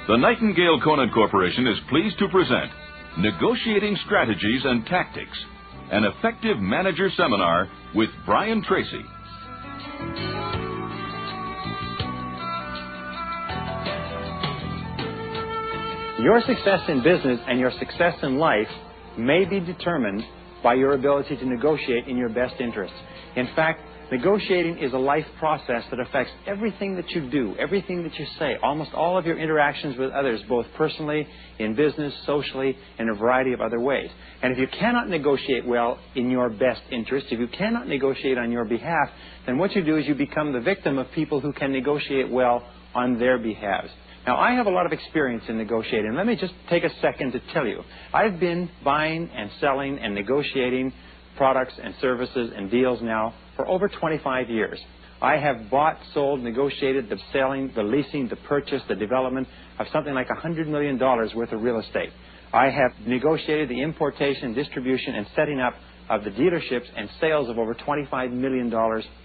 The Nightingale Conant Corporation is pleased to present Negotiating Strategies and Tactics, an effective manager seminar with Brian Tracy. Your success in business and your success in life may be determined by your ability to negotiate in your best interests. In fact, negotiating is a life process that affects everything that you do, everything that you say, almost all of your interactions with others, both personally, in business, socially, in a variety of other ways. And if you cannot negotiate well in your best interest, if you cannot negotiate on your behalf, then what you do is you become the victim of people who can negotiate well on their behalves. Now, I have a lot of experience in negotiating. Let me just take a second to tell you. I've been buying and selling and negotiating products and services and deals now for over 25 years. I have bought, sold, negotiated the selling, the leasing, the purchase, the development of something like $100 million worth of real estate. I have negotiated the importation, distribution, and setting up of the dealerships and sales of over $25 million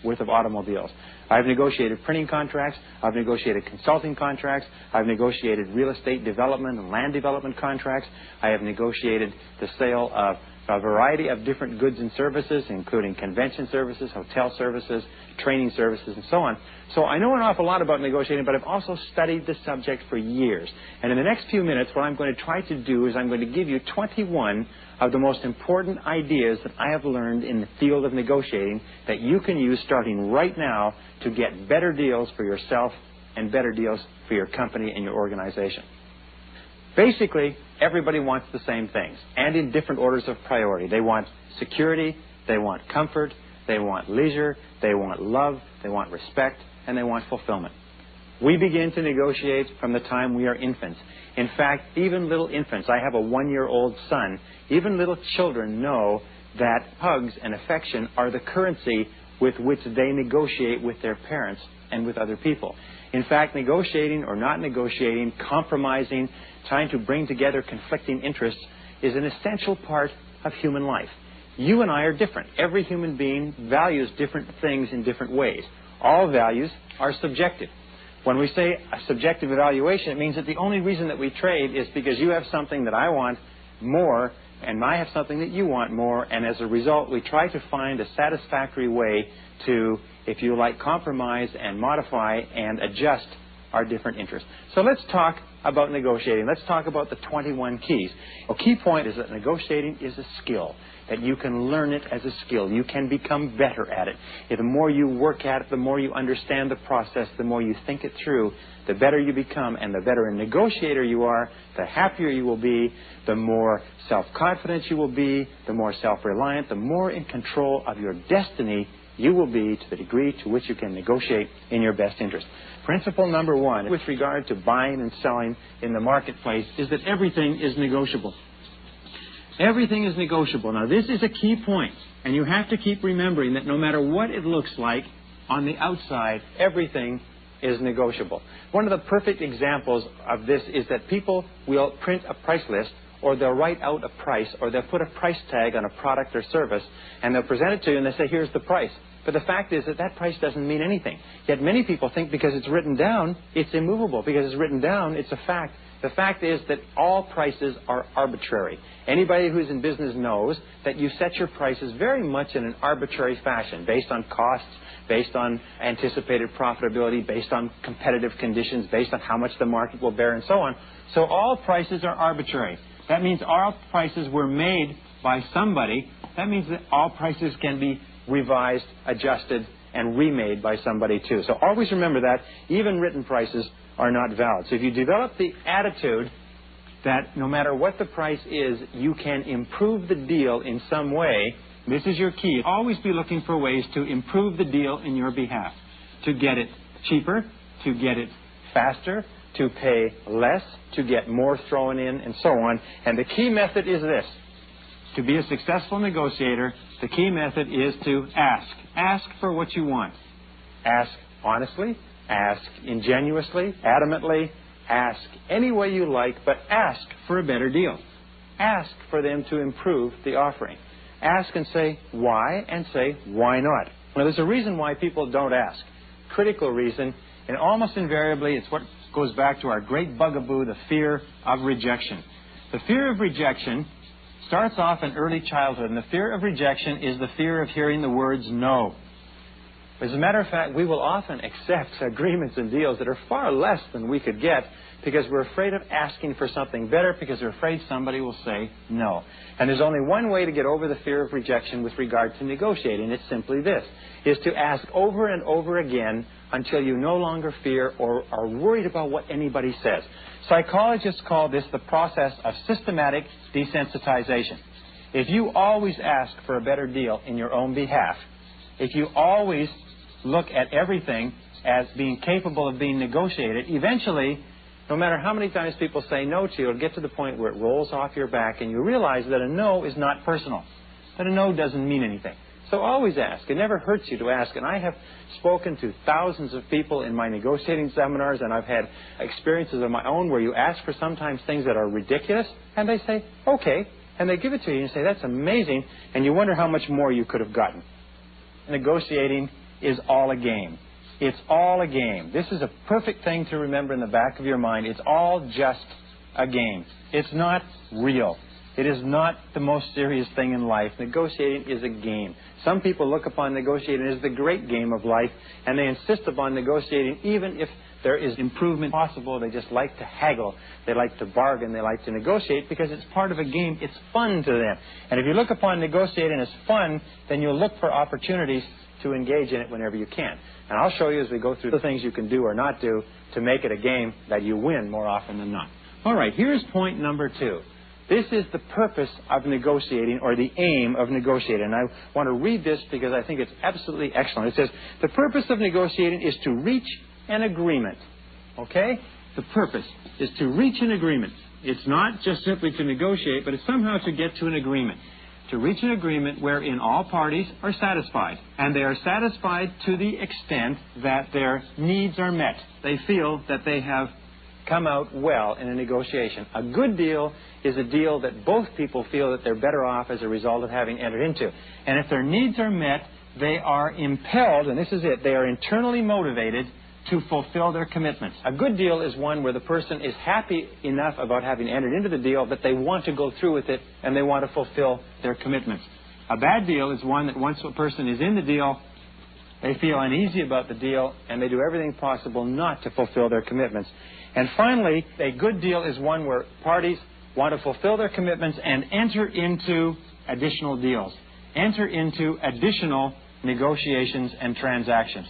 worth of automobiles. I've negotiated printing contracts. I've negotiated consulting contracts. I've negotiated real estate development and land development contracts. I have negotiated the sale of a variety of different goods and services, including convention services, hotel services, training services, and so on. So I know an awful lot about negotiating, but I've also studied the subject for years. And in the next few minutes, what I'm going to try to do is I'm going to give you 21 of the most important ideas that I have learned in the field of negotiating that you can use starting right now to get better deals for yourself and better deals for your company and your organization. Basically, everybody wants the same things, and in different orders of priority. They want security, they want comfort, they want leisure, they want love, they want respect, and they want fulfillment. We begin to negotiate from the time we are infants. In fact, even little infants, I have a 1-year-old son, even little children know that hugs and affection are the currency with which they negotiate with their parents and with other people. In fact, negotiating or not negotiating, compromising, trying to bring together conflicting interests is an essential part of human life. You and I are different. Every human being values different things in different ways. All values are subjective. When we say a subjective evaluation, it means that the only reason that we trade is because you have something that I want more and I have something that you want more, and as a result we try to find a satisfactory way to, if you like, compromise and modify and adjust our different interests. So let's talk about negotiating. Let's talk about the 21 keys. A key point is that negotiating is a skill, that you can learn it as a skill. You can become better at it. The more you work at it, the more you understand the process, the more you think it through, the better you become, and the better a negotiator you are, the happier you will be, the more self-confident you will be, the more self-reliant, the more in control of your destiny you will be to the degree to which you can negotiate in your best interest. Principle number one with regard to buying and selling in the marketplace is that everything is negotiable. Everything is negotiable. Now, this is a key point, and you have to keep remembering that no matter what it looks like on the outside, everything is negotiable. One of the perfect examples of this is that people will print a price list, or they'll write out a price, or they'll put a price tag on a product or service, and they'll present it to you and they say, here's the price. But the fact is that that price doesn't mean anything. Yet many people think because it's written down, it's immovable. Because it's written down, it's a fact. The fact is that all prices are arbitrary. Anybody who's in business knows that you set your prices very much in an arbitrary fashion, based on costs, based on anticipated profitability, based on competitive conditions, based on how much the market will bear, and so on. So all prices are arbitrary. That means all prices were made by somebody. That means that all prices can be revised, adjusted, and remade by somebody too. So always remember that even written prices are not valid. So if you develop the attitude that no matter what the price is, you can improve the deal in some way, this is your key. Always be looking for ways to improve the deal in your behalf, to get it cheaper, to get it faster, to pay less, to get more thrown in, and so on. And the key method is this. To be a successful negotiator, the key method is to ask. Ask for what you want. Ask honestly, ask ingenuously, adamantly, ask any way you like, but ask for a better deal. Ask for them to improve the offering. Ask and say why, and say why not. Now, there's a reason why people don't ask. Critical reason, and almost invariably it's what goes back to our great bugaboo, the fear of rejection. The fear of rejection starts off in early childhood, and the fear of rejection is the fear of hearing the words no. As a matter of fact, we will often accept agreements and deals that are far less than we could get because we're afraid of asking for something better, because we're afraid somebody will say no. And there's only one way to get over the fear of rejection with regard to negotiating. It's simply this, is to ask over and over again until you no longer fear or are worried about what anybody says. Psychologists call this the process of systematic desensitization. If you always ask for a better deal in your own behalf, if you always look at everything as being capable of being negotiated, eventually, no matter how many times people say no to you, it'll get to the point where it rolls off your back and you realize that a no is not personal, that a no doesn't mean anything. So always ask. It never hurts you to ask. And I have spoken to thousands of people in my negotiating seminars, and I've had experiences of my own where you ask for sometimes things that are ridiculous, and they say, okay, and they give it to you, and you say, that's amazing, and you wonder how much more you could have gotten. Negotiating is all a game. It's all a game. This is a perfect thing to remember in the back of your mind. It's all just a game. It's not real. It is not the most serious thing in life. Negotiating is a game. Some people look upon negotiating as the great game of life, and they insist upon negotiating even if there is improvement possible. They just like to haggle. They like to bargain. They like to negotiate because it's part of a game. It's fun to them. And if you look upon negotiating as fun, then you'll look for opportunities to engage in it whenever you can. And I'll show you as we go through the things you can do or not do to make it a game that you win more often than not. All right, here's point number 2. This is the purpose of negotiating, or the aim of negotiating. And I want to read this because I think it's absolutely excellent. It says, the purpose of negotiating is to reach an agreement. Okay? The purpose is to reach an agreement. It's not just simply to negotiate, but it's somehow to get to an agreement. To reach an agreement wherein all parties are satisfied. And they are satisfied to the extent that their needs are met. They feel that they have come out well in a negotiation. A good deal is a deal that both people feel that they're better off as a result of having entered into. And if their needs are met, they are impelled, and this is it, they are internally motivated to fulfill their commitments. A good deal is one where the person is happy enough about having entered into the deal that they want to go through with it and they want to fulfill their commitments. A bad deal is one that once a person is in the deal, they feel uneasy about the deal and they do everything possible not to fulfill their commitments. And finally, a good deal is one where parties want to fulfill their commitments and enter into additional deals, enter into additional negotiations and transactions.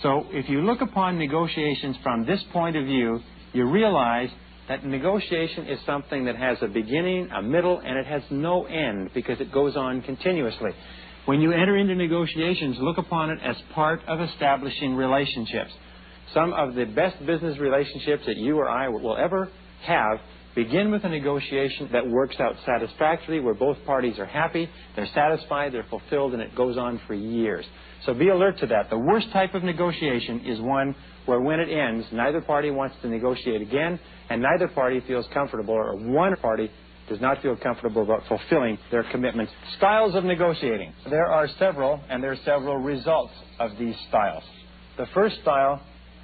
So if you look upon negotiations from this point of view, you realize that negotiation is something that has a beginning, a middle, and it has no end because it goes on continuously. When you enter into negotiations, look upon it as part of establishing relationships. Some of the best business relationships that you or I will ever have begin with a negotiation that works out satisfactorily, where both parties are happy, they're satisfied, they're fulfilled, and it goes on for years. So be alert to that. The worst type of negotiation is one where when it ends, neither party wants to negotiate again, and neither party feels comfortable, or one party does not feel comfortable about fulfilling their commitments. Styles of negotiating. There are several, and there are several results of these styles. The first style,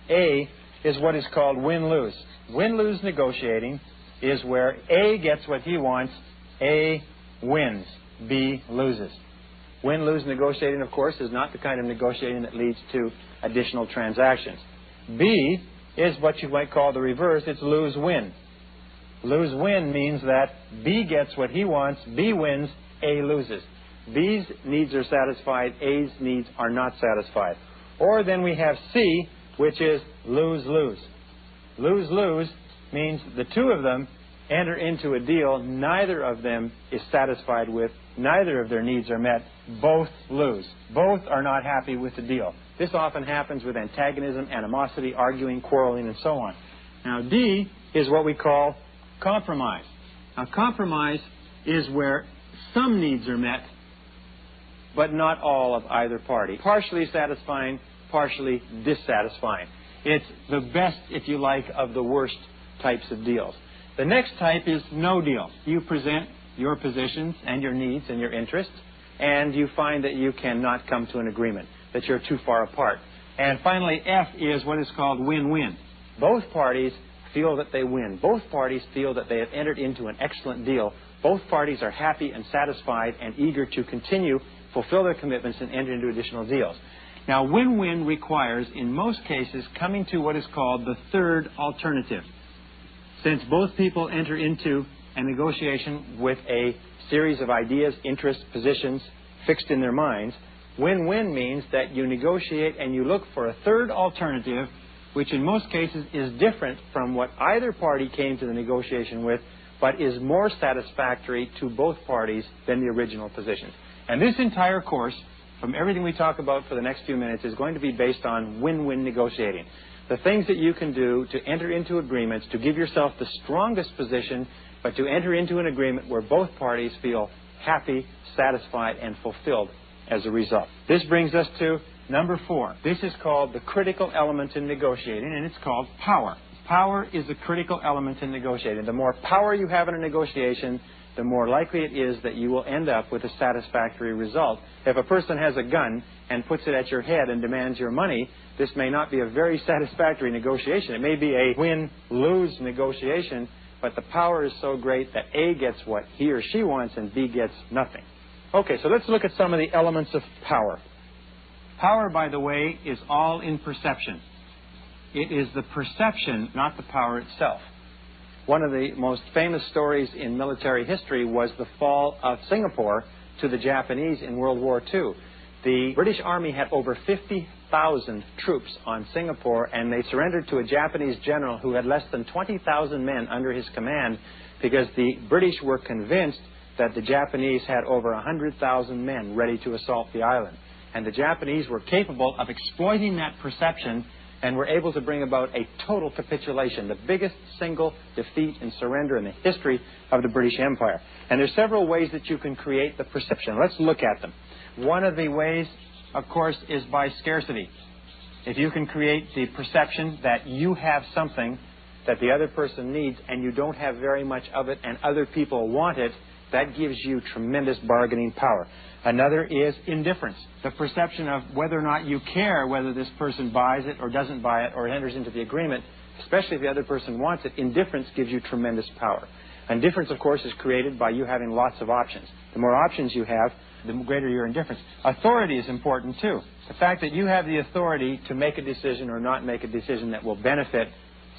A, is what is called win-lose. Win-lose negotiating is where A gets what he wants, A wins, B loses. Win-lose negotiating, of course, is not the kind of negotiating that leads to additional transactions. B is what you might call the reverse. It's lose-win. Lose-win means that B gets what he wants, B wins, A loses. B's needs are satisfied, A's needs are not satisfied. Or then we have C, which is lose-lose. Lose-lose means the two of them enter into a deal neither of them is satisfied with, neither of their needs are met, both lose. Both are not happy with the deal. This often happens with antagonism, animosity, arguing, quarreling, and so on. Now, D is what we call compromise. Now, compromise is where some needs are met, but not all of either party. Partially satisfying, partially dissatisfying. It's the best, if you like, of the worst types of deals. The next type is no deal. You present your positions and your needs and your interests, and you find that you cannot come to an agreement, that you're too far apart. And finally, F is what is called win-win. Both parties feel that they win. Both parties feel that they have entered into an excellent deal. Both parties are happy and satisfied and eager to continue, fulfill their commitments, and enter into additional deals. Now, win-win requires, in most cases, coming to what is called the third alternative. Since both people enter into a negotiation with a series of ideas, interests, positions fixed in their minds, win-win means that you negotiate and you look for a third alternative, which in most cases is different from what either party came to the negotiation with, but is more satisfactory to both parties than the original position. And this entire course, from everything we talk about for the next few minutes, is going to be based on win-win negotiating. The things that you can do to enter into agreements, to give yourself the strongest position, but to enter into an agreement where both parties feel happy, satisfied, and fulfilled as a result. This brings us to number 4. This is called the critical element in negotiating, and it's called power. Power is a critical element in negotiating. The more power you have in a negotiation, the more likely it is that you will end up with a satisfactory result. If a person has a gun and puts it at your head and demands your money, this may not be a very satisfactory negotiation. It may be a win-lose negotiation, but the power is so great that A gets what he or she wants and B gets nothing. Okay, so let's look at some of the elements of power. Power, by the way, is all in perception. It is the perception, not the power itself. One of the most famous stories in military history was the fall of Singapore to the Japanese in World War II. The British Army had over 50,000 troops on Singapore, and they surrendered to a Japanese general who had less than 20,000 men under his command because the British were convinced that the Japanese had over 100,000 men ready to assault the island. And the Japanese were capable of exploiting that perception and were able to bring about a total capitulation, the biggest single defeat and surrender in the history of the British Empire. And there's several ways that you can create the perception. Let's look at them. One of the ways, of course, is by scarcity. If you can create the perception that you have something that the other person needs and you don't have very much of it and other people want it, that gives you tremendous bargaining power. Another is indifference, the perception of whether or not you care whether this person buys it or doesn't buy it or enters into the agreement, especially if the other person wants it. Indifference gives you tremendous power. Indifference, of course, is created by you having lots of options. The more options you have, the greater your indifference. Authority is important, too. The fact that you have the authority to make a decision or not make a decision that will benefit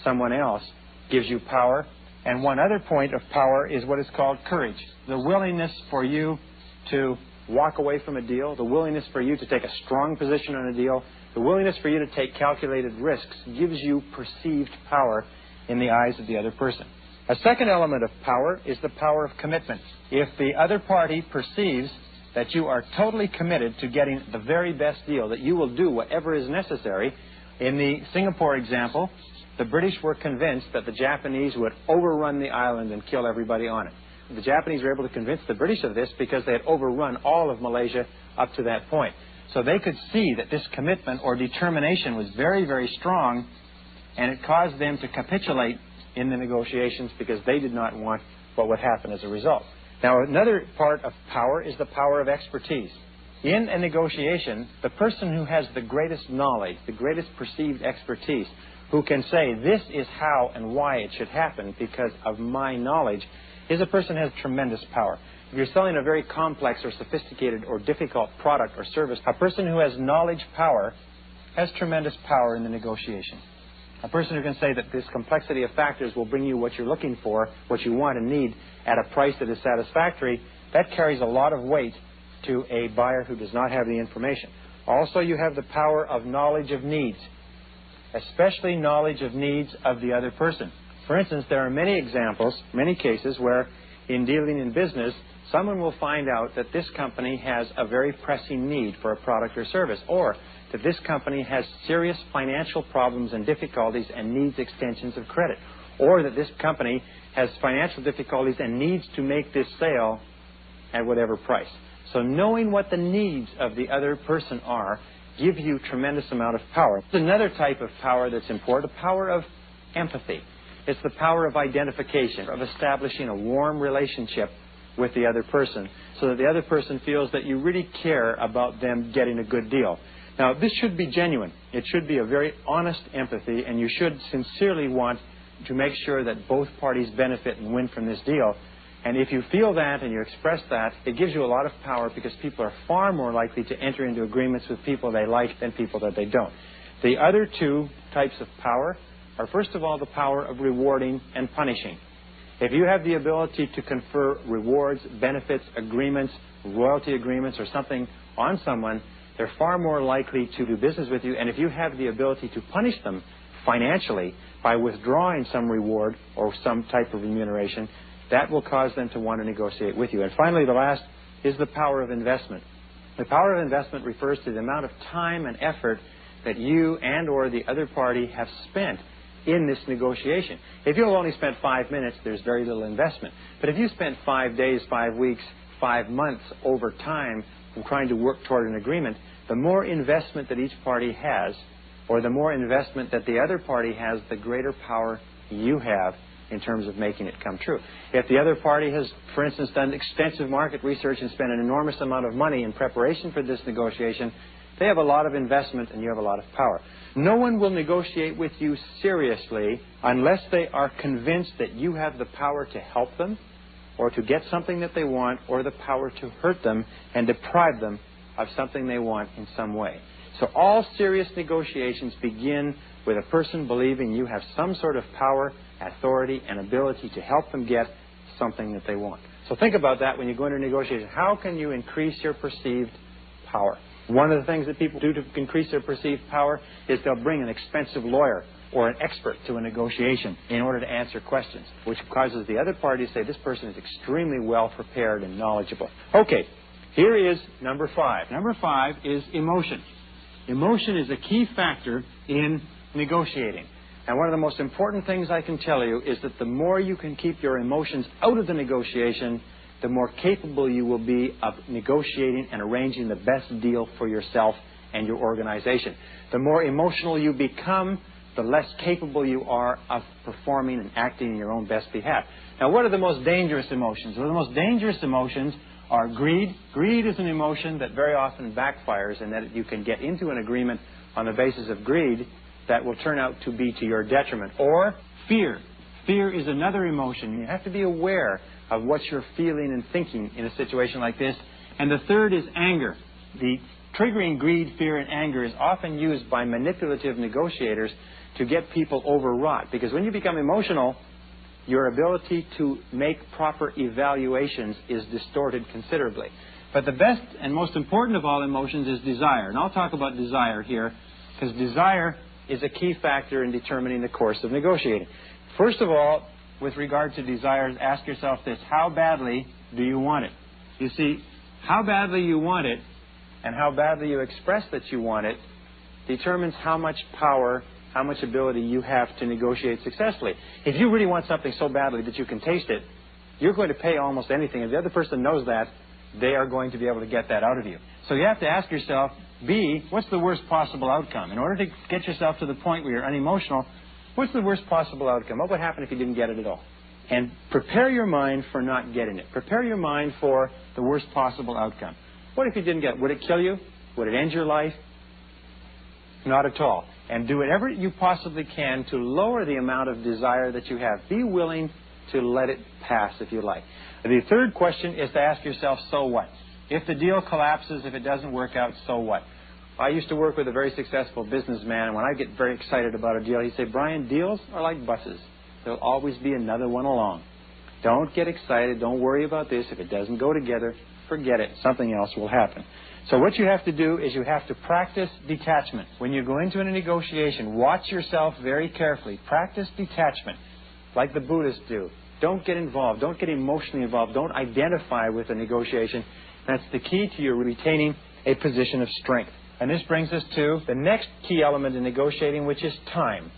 someone else gives you power. And one other point of power is what is called courage. The willingness for you to walk away from a deal, the willingness for you to take a strong position on a deal, the willingness for you to take calculated risks gives you perceived power in the eyes of the other person. A second element of power is the power of commitment. If the other party perceives that you are totally committed to getting the very best deal, that you will do whatever is necessary. In the Singapore example, the British were convinced that the Japanese would overrun the island and kill everybody on it. The Japanese were able to convince the British of this because they had overrun all of Malaysia up to that point. So they could see that this commitment or determination was very, very strong, and it caused them to capitulate in the negotiations because they did not want what would happen as a result. Now, another part of power is the power of expertise. In a negotiation, the person who has the greatest knowledge, the greatest perceived expertise, who can say, this is how and why it should happen because of my knowledge, is a person who has tremendous power. If you're selling a very complex or sophisticated or difficult product or service, a person who has knowledge power has tremendous power in the negotiation. A person who can say that this complexity of factors will bring you what you're looking for, what you want and need, at a price that is satisfactory, that carries a lot of weight to a buyer who does not have the information. Also, you have the power of knowledge of needs, especially knowledge of needs of the other person. For instance, there are many examples, many cases where in dealing in business, someone will find out that this company has a very pressing need for a product or service, or that this company has serious financial problems and difficulties and needs extensions of credit, or that this company has financial difficulties and needs to make this sale at whatever price. So knowing what the needs of the other person are gives you a tremendous amount of power. There's another type of power that's important, the power of empathy. It's the power of identification, of establishing a warm relationship with the other person so that the other person feels that you really care about them getting a good deal. Now, this should be genuine. It should be a very honest empathy, and you should sincerely want to make sure that both parties benefit and win from this deal. And if you feel that and you express that, it gives you a lot of power, because people are far more likely to enter into agreements with people they like than people that they don't. The other two types of power are, first of all, the power of rewarding and punishing. If you have the ability to confer rewards, benefits, agreements, royalty agreements, or something on someone, they're far more likely to do business with you. And if you have the ability to punish them financially by withdrawing some reward or some type of remuneration, that will cause them to want to negotiate with you. And finally, the last is the power of investment. The power of investment refers to the amount of time and effort that you and or the other party have spent in this negotiation. If you've only spent 5 minutes, there's very little investment. But if you spent 5 days, 5 weeks, 5 months over time trying to work toward an agreement, the more investment that each party has, or the more investment that the other party has, the greater power you have in terms of making it come true. If the other party has, for instance, done extensive market research and spent an enormous amount of money in preparation for this negotiation, they have a lot of investment and you have a lot of power. No one will negotiate with you seriously unless they are convinced that you have the power to help them, or to get something that they want, or the power to hurt them and deprive them of something they want in some way. So all serious negotiations begin with a person believing you have some sort of power, authority, and ability to help them get something that they want. So think about that when you go into a negotiation. How can you increase your perceived power? One of the things that people do to increase their perceived power is they'll bring an expensive lawyer or an expert to a negotiation in order to answer questions, which causes the other party to say, this person is extremely well prepared and knowledgeable. Okay, here is number 5. Number 5 is emotion. Emotion is a key factor in negotiating. And one of the most important things I can tell you is that the more you can keep your emotions out of the negotiation, the more capable you will be of negotiating and arranging the best deal for yourself and your organization. The more emotional you become, the less capable you are of performing and acting in your own best behalf. Now, what are the most dangerous emotions? Well, the most dangerous emotions are greed. Greed is an emotion that very often backfires, and that you can get into an agreement on the basis of greed that will turn out to be to your detriment. Or fear. Fear is another emotion. You have to be aware of what you're feeling and thinking in a situation like this. And the third is anger. The triggering greed, fear, and anger is often used by manipulative negotiators to get people overwrought. Because when you become emotional, your ability to make proper evaluations is distorted considerably. But the best and most important of all emotions is desire. And I'll talk about desire here, because desire is a key factor in determining the course of negotiating. First of all, with regard to desires, ask yourself this: how badly do you want it? You see, how badly you want it and how badly you express that you want it determines how much power, how much ability you have to negotiate successfully. If you really want something so badly that you can taste it, you're going to pay almost anything. If the other person knows that, they are going to be able to get that out of you. So you have to ask yourself, B, what's the worst possible outcome? In order to get yourself to the point where you're unemotional, what's the worst possible outcome? What would happen if you didn't get it at all? And prepare your mind for not getting it. Prepare your mind for the worst possible outcome. What if you didn't get it? Would it kill you? Would it end your life? Not at all. And do whatever you possibly can to lower the amount of desire that you have. Be willing to let it pass if you like. The third question is to ask yourself, so what? If the deal collapses, if it doesn't work out, so what? I used to work with a very successful businessman, and when I get very excited about a deal, he'd say, Brian, deals are like buses. There'll always be another one along. Don't get excited. Don't worry about this. If it doesn't go together, forget it. Something else will happen. So what you have to do is you have to practice detachment. When you go into a negotiation, watch yourself very carefully. Practice detachment, like the Buddhists do. Don't get involved. Don't get emotionally involved. Don't identify with the negotiation. That's the key to your retaining a position of strength. And this brings us to the next key element in negotiating, which is time.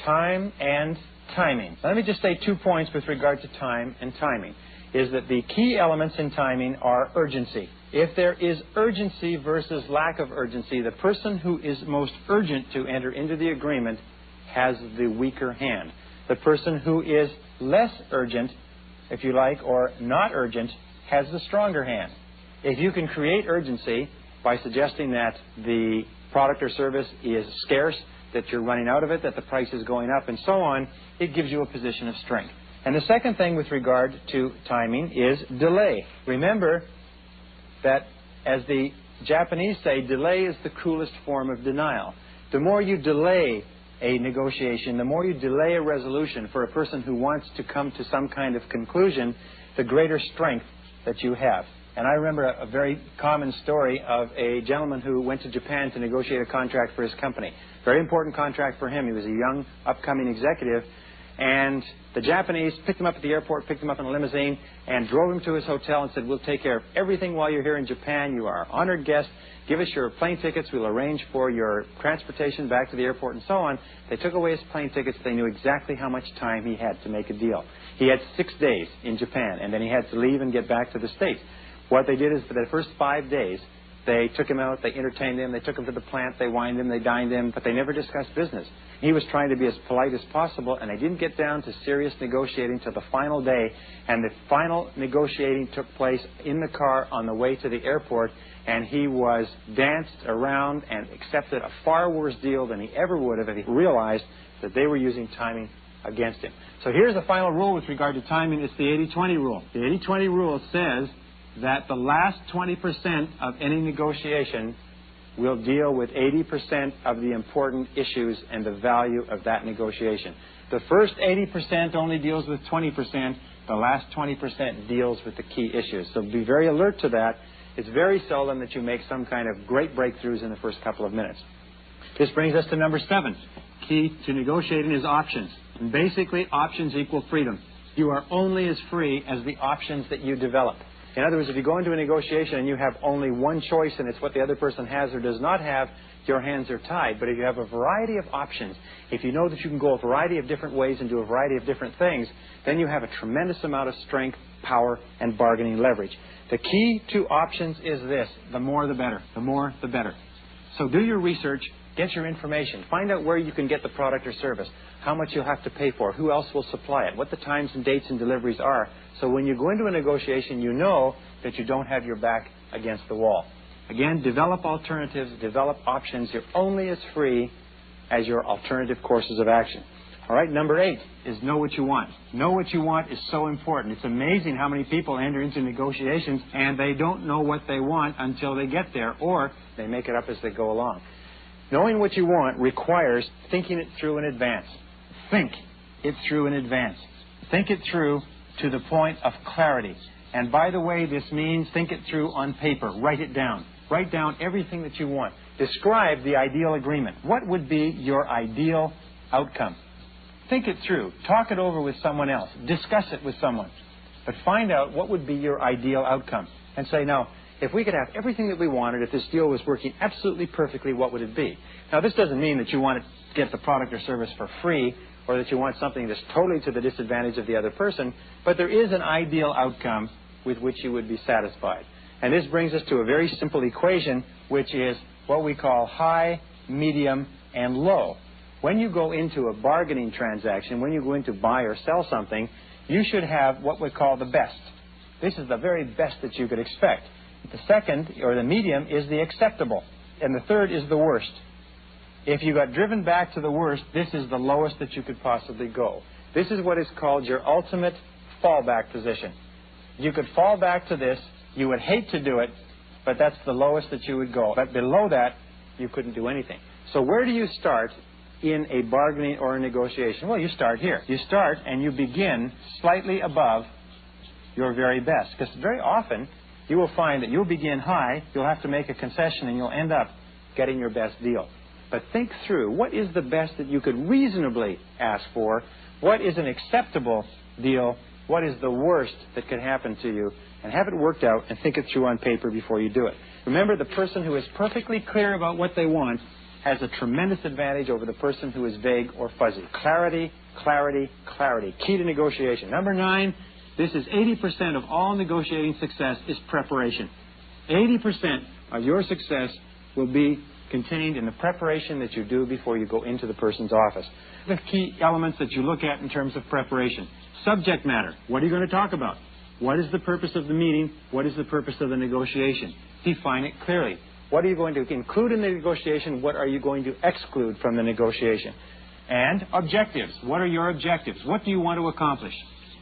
Time and timing. Let me just say 2 points with regard to time and timing. Is that the key elements in timing are urgency. If there is urgency versus lack of urgency, the person who is most urgent to enter into the agreement has the weaker hand. The person who is less urgent, if you like, or not urgent, has the stronger hand. If you can create urgency by suggesting that the product or service is scarce, that you're running out of it, that the price is going up, and so on, it gives you a position of strength. And the second thing with regard to timing is delay. Remember that, as the Japanese say, delay is the cruelest form of denial. The more you delay a negotiation, the more you delay a resolution for a person who wants to come to some kind of conclusion, the greater strength that you have. And I remember a very common story of a gentleman who went to Japan to negotiate a contract for his company. Very important contract for him. He was a young, upcoming executive. And the Japanese picked him up at the airport, picked him up in a limousine, and drove him to his hotel and said, we'll take care of everything while you're here in Japan. You are an honored guest. Give us your plane tickets. We'll arrange for your transportation back to the airport and so on. They took away his plane tickets. They knew exactly how much time he had to make a deal. He had 6 days in Japan, and then he had to leave and get back to the States. What they did is, for the first 5 days, they took him out, they entertained him, they took him to the plant, they wined him, they dined him, but they never discussed business. He was trying to be as polite as possible, and they didn't get down to serious negotiating till the final day, and the final negotiating took place in the car on the way to the airport, and he was danced around and accepted a far worse deal than he ever would have if he realized that they were using timing against him. So here's the final rule with regard to timing. It's the 80-20 rule. The 80-20 rule says that the last 20% of any negotiation will deal with 80% of the important issues and the value of that negotiation. The first 80% only deals with 20%. The last 20% deals with the key issues. So be very alert to that. It's very seldom that you make some kind of great breakthroughs in the first couple of minutes. This brings us to number 7. Key to negotiating is options. And basically, options equal freedom. You are only as free as the options that you develop. In other words, if you go into a negotiation and you have only one choice and it's what the other person has or does not have, your hands are tied. But if you have a variety of options, if you know that you can go a variety of different ways and do a variety of different things, then you have a tremendous amount of strength, power, and bargaining leverage. The key to options is this: the more the better. The more the better. So do your research, get your information, find out where you can get the product or service, how much you'll have to pay for, who else will supply it, what the times and dates and deliveries are. So when you go into a negotiation, you know that you don't have your back against the wall. Again, develop alternatives, develop options. You're only as free as your alternative courses of action. All right, number 8 is know what you want. Know what you want is so important. It's amazing how many people enter into negotiations and they don't know what they want until they get there, or they make it up as they go along. Knowing what you want requires thinking it through in advance. Think it through in advance. Think it through to the point of clarity. And by the way, this means think it through on paper. Write it down. Write down everything that you want. Describe the ideal agreement. What would be your ideal outcome? Think it through. Talk it over with someone else. Discuss it with someone. But find out what would be your ideal outcome. And say, now, if we could have everything that we wanted, if this deal was working absolutely perfectly, what would it be? Now, this doesn't mean that you want to get the product or service for free, or that you want something that's totally to the disadvantage of the other person, but there is an ideal outcome with which you would be satisfied. And this brings us to a very simple equation, which is what we call high, medium, and low. When you go into a bargaining transaction, when you go in to buy or sell something, you should have what we call the best. This is the very best that you could expect. The second, or the medium, is the acceptable. And the third is the worst. If you got driven back to the worst, this is the lowest that you could possibly go. This is what is called your ultimate fallback position. You could fall back to this. You would hate to do it, but that's the lowest that you would go. But below that, you couldn't do anything. So where do you start in a bargaining or a negotiation? Well, you start here. You start and you begin slightly above your very best. Because very often, you will find that you'll begin high, you'll have to make a concession, and you'll end up getting your best deal. But think through, what is the best that you could reasonably ask for? What is an acceptable deal? What is the worst that could happen to you? And have it worked out and think it through on paper before you do it. Remember, the person who is perfectly clear about what they want has a tremendous advantage over the person who is vague or fuzzy. Clarity, clarity, clarity. Key to negotiation. Number 9, this is 80% of all negotiating success is preparation. 80% of your success will be contained in the preparation that you do before you go into the person's office. The key elements that you look at in terms of preparation. Subject matter. What are you going to talk about? What is the purpose of the meeting? What is the purpose of the negotiation? Define it clearly. What are you going to include in the negotiation? What are you going to exclude from the negotiation? And objectives. What are your objectives? What do you want to accomplish?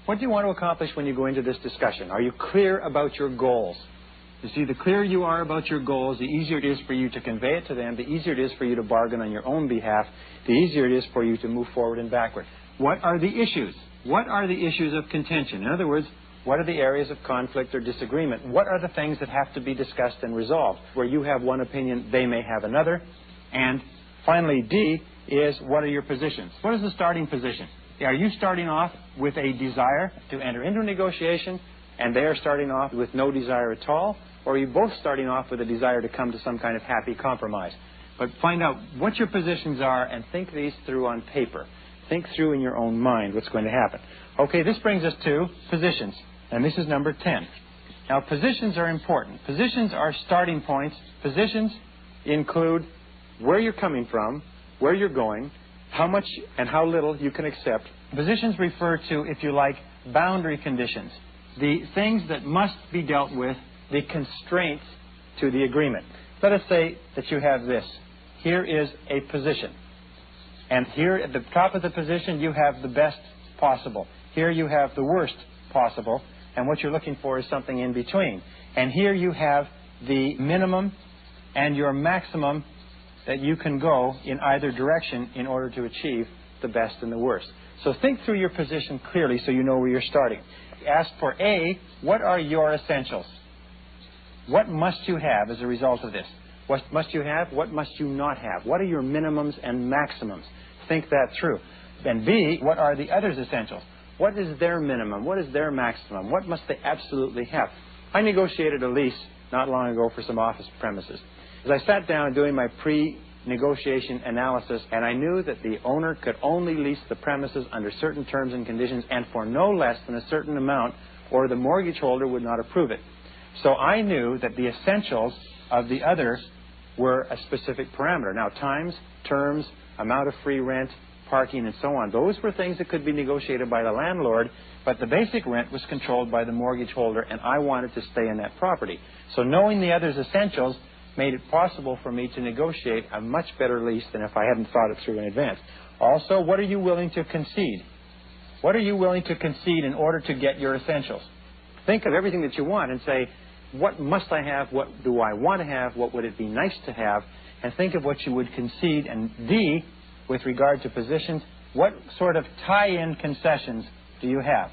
What do you want to accomplish when you go into this discussion? Are you clear about your goals? You see, the clearer you are about your goals, the easier it is for you to convey it to them, the easier it is for you to bargain on your own behalf, the easier it is for you to move forward and backward. What are the issues? What are the issues of contention? In other words, what are the areas of conflict or disagreement? What are the things that have to be discussed and resolved? Where you have one opinion, they may have another. And finally, D is, what are your positions? What is the starting position? Are you starting off with a desire to enter into a negotiation, and they are starting off with no desire at all? Or are you both starting off with a desire to come to some kind of happy compromise? But find out what your positions are and think these through on paper. Think through in your own mind what's going to happen. Okay, this brings us to positions, and this is number 10. Now, positions are important. Positions are starting points. Positions include where you're coming from, where you're going, how much and how little you can accept. Positions refer to, if you like, boundary conditions, the things that must be dealt with, the constraints to the agreement. Let us say that you have this. Here is a position. And here at the top of the position, you have the best possible. Here you have the worst possible. And what you're looking for is something in between. And here you have the minimum and your maximum that you can go in either direction in order to achieve the best and the worst. So think through your position clearly so you know where you're starting. Ask for A, what are your essentials? What must you have as a result of this? What must you have? What must you not have? What are your minimums and maximums? Think that through. And B, what are the others' essentials? What is their minimum? What is their maximum? What must they absolutely have? I negotiated a lease not long ago for some office premises. As I sat down doing my pre-negotiation analysis, and I knew that the owner could only lease the premises under certain terms and conditions and for no less than a certain amount, or the mortgage holder would not approve it. So I knew that the essentials of the other were a specific parameter. Now, times, terms, amount of free rent, parking, and so on, those were things that could be negotiated by the landlord, but the basic rent was controlled by the mortgage holder, and I wanted to stay in that property. So knowing the other's essentials made it possible for me to negotiate a much better lease than if I hadn't thought it through in advance. Also, what are you willing to concede? What are you willing to concede in order to get your essentials? Think of everything that you want and say, what must I have? What do I want to have? What would it be nice to have? And think of what you would concede. And D, with regard to positions, what sort of tie-in concessions do you have?